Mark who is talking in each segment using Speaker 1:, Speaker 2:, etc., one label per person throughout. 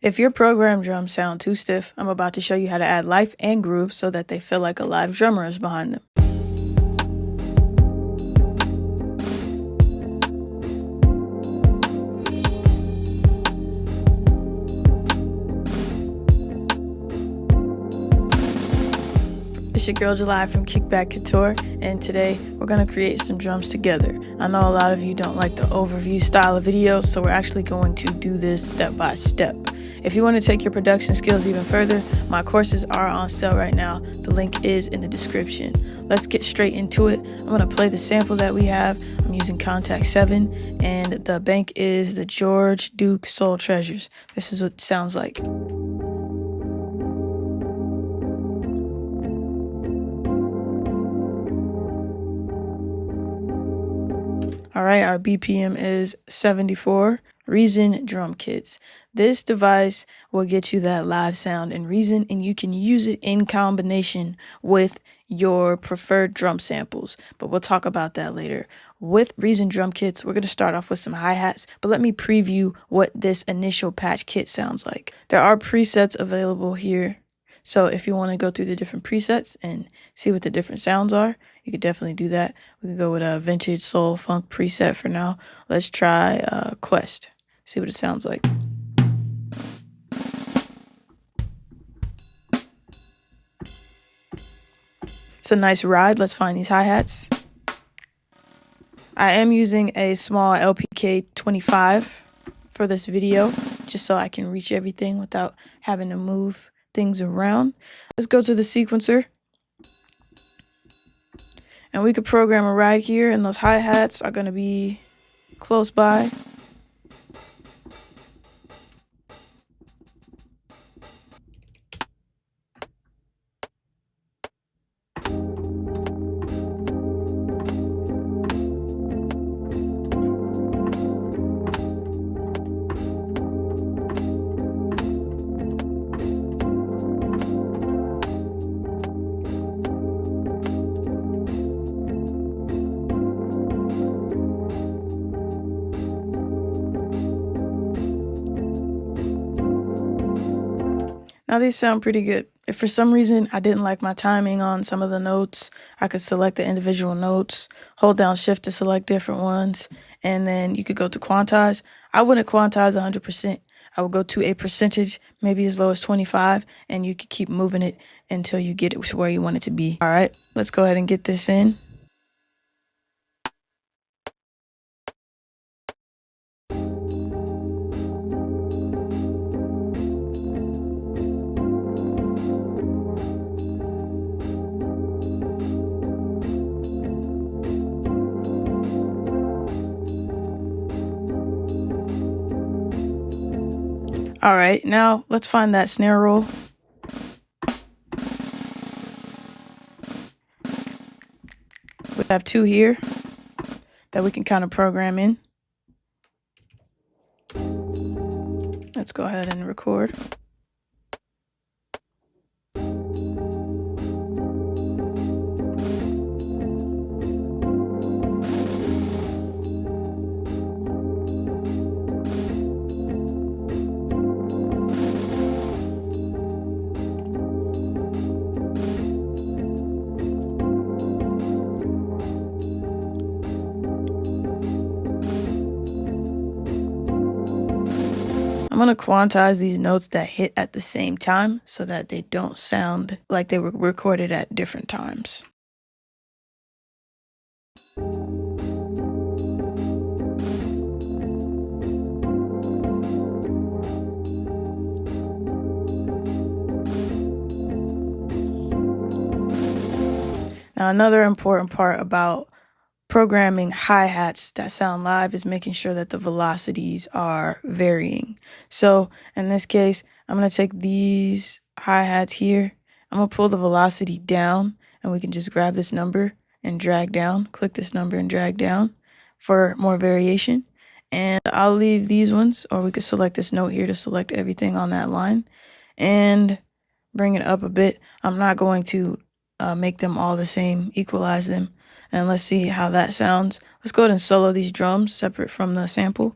Speaker 1: If your program drums sound too stiff, I'm about to show you how to add life and groove so that they feel like a live drummer is behind them. It's your girl July from Kickback Couture, and today we're going to create some drums together. I know a lot of you don't like the overview style of videos, so we're actually going to do this step by step. If you want to take your production skills even further, my courses are on sale right now. The link is in the description. Let's get straight into it. I'm going to play the sample that we have. I'm using Contact 7, and the bank is the George Duke Soul Treasures. This is what it sounds like. All right, our BPM is 74. Reason drum kits. This device will get you that live sound in Reason, and you can use it in combination with your preferred drum samples, but we'll talk about that later. With Reason drum kits, we're going to start off with some hi-hats, but let me preview what this initial patch kit sounds like. There are presets available here, so if you want to go through the different presets and see what the different sounds are, you could definitely do that. We could go with a vintage soul funk preset for now. Let's try Quest. See what it sounds like. It's a nice ride. Let's find these hi-hats. I am using a small LPK 25 for this video, just so I can reach everything without having to move things around. Let's go to the sequencer. And we could program a ride here, and those hi-hats are going to be close by. Now these sound pretty good. If for some reason I didn't like my timing on some of the notes, I could select the individual notes, hold down shift to select different ones, and then you could go to Quantize. I wouldn't quantize 100%. I would go to a percentage, maybe as low as 25, and you could keep moving it until you get it to where you want it to be. All right, let's go ahead and get this in. All right, now let's find that snare roll. We have two here that we can kind of program in. Let's go ahead and record. I'm going to quantize these notes that hit at the same time so that they don't sound like they were recorded at different times. Now, another important part about programming hi-hats that sound live is making sure that the velocities are varying. So in this case, I'm going to take these hi-hats here. I'm going to pull the velocity down, and we can just grab this number and drag down. Click this number and drag down for more variation. And I'll leave these ones, or we could select this note here to select everything on that line and bring it up a bit. I'm not going to make them all the same, equalize them. And let's see how that sounds. Let's go ahead and solo these drums separate from the sample.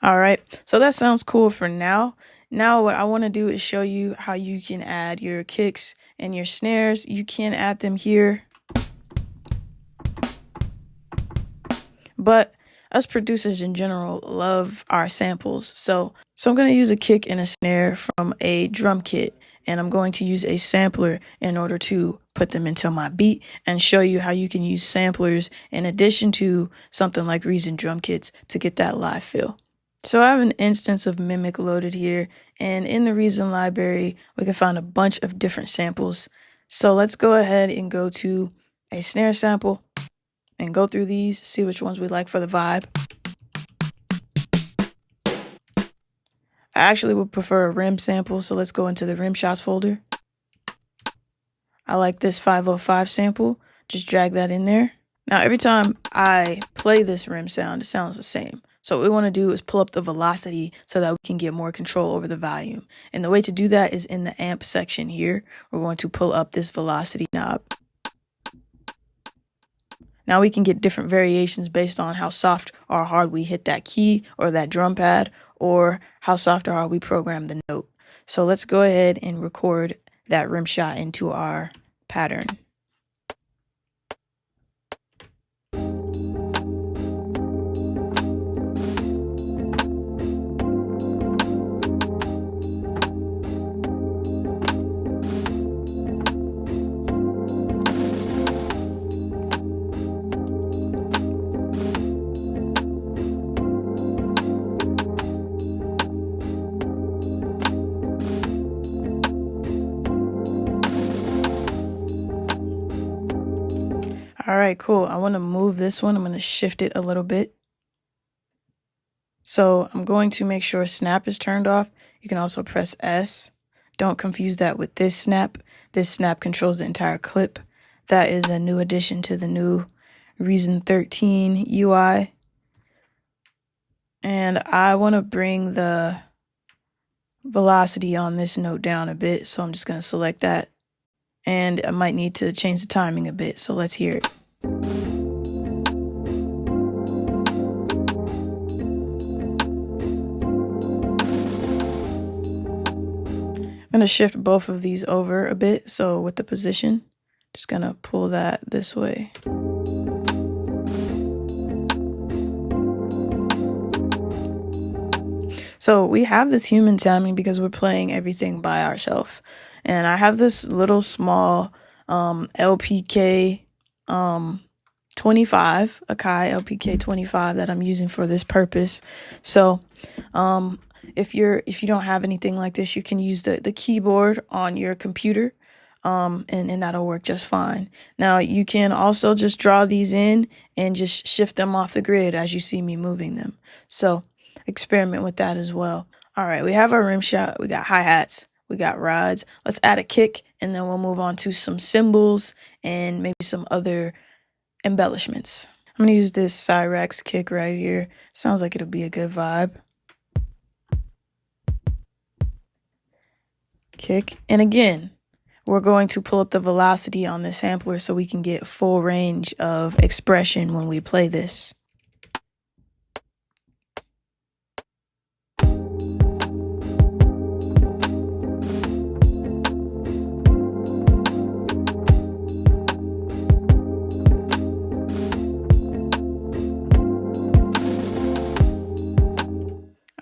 Speaker 1: All right, so that sounds cool for now. Now what I want to do is show you how you can add your kicks and your snares. You can add them here, but us producers in general love our samples. So I'm going to use a kick and a snare from a drum kit, and I'm going to use a sampler in order to put them into my beat and show you how you can use samplers in addition to something like Reason drum kits to get that live feel. So I have an instance of Mimic loaded here, and in the Reason library, we can find a bunch of different samples. So let's go ahead and go to a snare sample and go through these, see which ones we like for the vibe. I actually would prefer a rim sample, so let's go into the rim shots folder. I like this 505 sample, just drag that in there. Now every time I play this rim sound, it sounds the same. So what we want to do is pull up the velocity so that we can get more control over the volume. And the way to do that is in the amp section here. We're going to pull up this velocity knob. Now we can get different variations based on how soft or hard we hit that key or that drum pad, or how soft or hard we program the note. So let's go ahead and record that rim shot into our pattern. All right, cool. I want to move this one. I'm going to shift it a little bit. So I'm going to make sure snap is turned off. You can also press S. Don't confuse that with this snap. This snap controls the entire clip. That is a new addition to the new Reason 13 UI. And I want to bring the velocity on this note down a bit. So I'm just going to select that. And I might need to change the timing a bit. So let's hear it. I'm going to shift both of these over a bit. So with the position, just going to pull that this way. So we have this human timing because we're playing everything by ourselves. And I have this little small LPK 25, Akai LPK 25 that I'm using for this purpose. So if you don't have anything like this, you can use the keyboard on your computer, and that'll work just fine. Now you can also just draw these in and just shift them off the grid as you see me moving them. So experiment with that as well. All right, we have our rim shot, we got hi-hats, we got rides. Let's add a kick, and then we'll move on to some cymbals and maybe some other embellishments. I'm gonna use this Cyrex kick right here. Sounds like it'll be a good vibe. Kick, and again, we're going to pull up the velocity on this sampler so we can get full range of expression when we play this.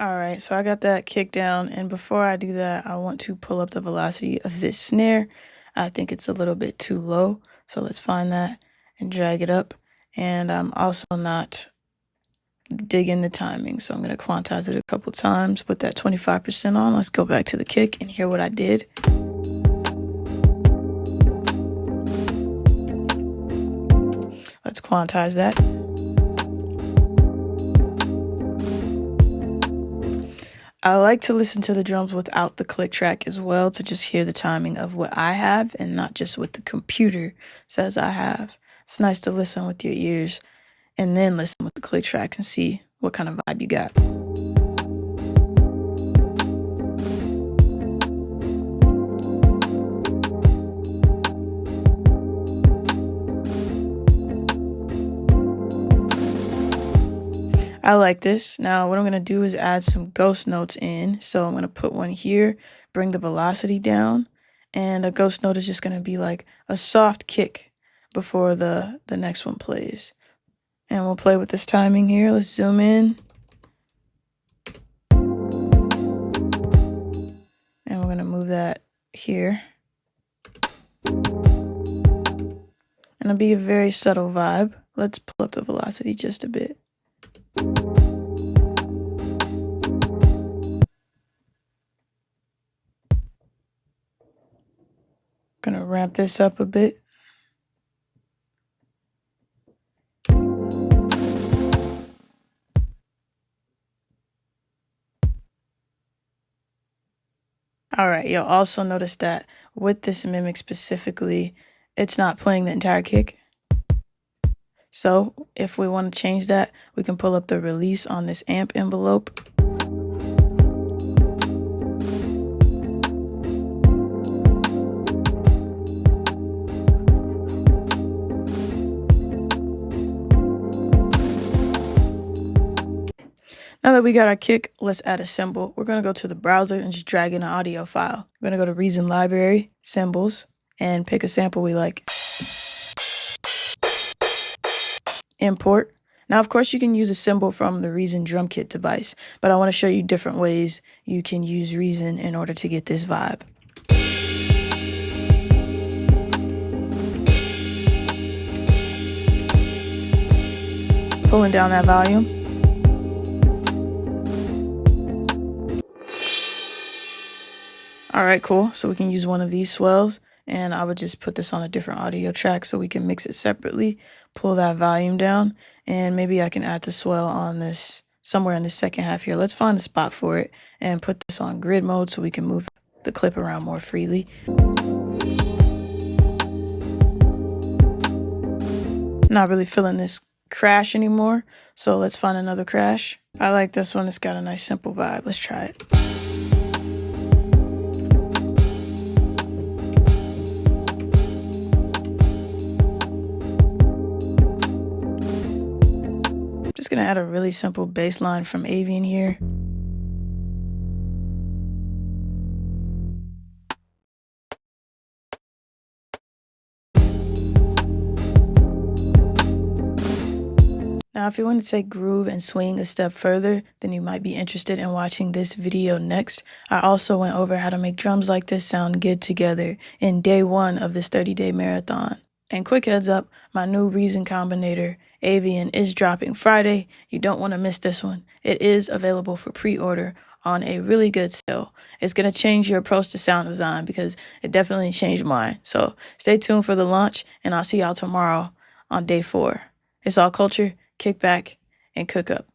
Speaker 1: All right, so I got that kick down, and before I do that, I want to pull up the velocity of this snare. I think it's a little bit too low, so let's find that and drag it up. And I'm also not digging the timing, so I'm going to quantize it a couple times, put that 25% on. Let's go back to the kick and hear what I did. Let's quantize that. I like to listen to the drums without the click track as well, to just hear the timing of what I have and not just what the computer says I have. It's nice to listen with your ears and then listen with the click track and see what kind of vibe you got. I like this. Now what I'm going to do is add some ghost notes in. So I'm going to put one here, bring the velocity down, and a ghost note is just going to be like a soft kick before the next one plays. And we'll play with this timing here. Let's zoom in. And we're going to move that here. And it'll be a very subtle vibe. Let's pull up the velocity just a bit. Gonna ramp this up a bit. All right, you'll also notice that with this mimic specifically, it's not playing the entire kick. So if we want to change that, we can pull up the release on this amp envelope. Now that we got our kick, let's add a cymbal. We're going to go to the browser and just drag in an audio file. We're going to go to Reason Library, Cymbals, and pick a sample we like. Import. Now, of course, you can use a cymbal from the Reason drum kit device, but I want to show you different ways you can use Reason in order to get this vibe. Pulling down that volume. All right, cool. So we can use one of these swells, and I would just put this on a different audio track so we can mix it separately, pull that volume down, and maybe I can add the swell on this somewhere in the second half here. Let's find a spot for it and put this on grid mode so we can move the clip around more freely. Not really feeling this crash anymore, so let's find another crash. I like this one. It's got a nice simple vibe. Let's try it. Just gonna add a really simple bass line from Avian here. Now, if you want to take groove and swing a step further, then you might be interested in watching this video next. I also went over how to make drums like this sound good together in day 1 of this 30-day marathon. And quick heads up, my new Reason combinator, Avian, is dropping Friday. You don't want to miss this one. It is available for pre-order on a really good sale. It's going to change your approach to sound design because it definitely changed mine. So stay tuned for the launch, and I'll see y'all tomorrow on day 4. It's all culture, kickback, and cook up.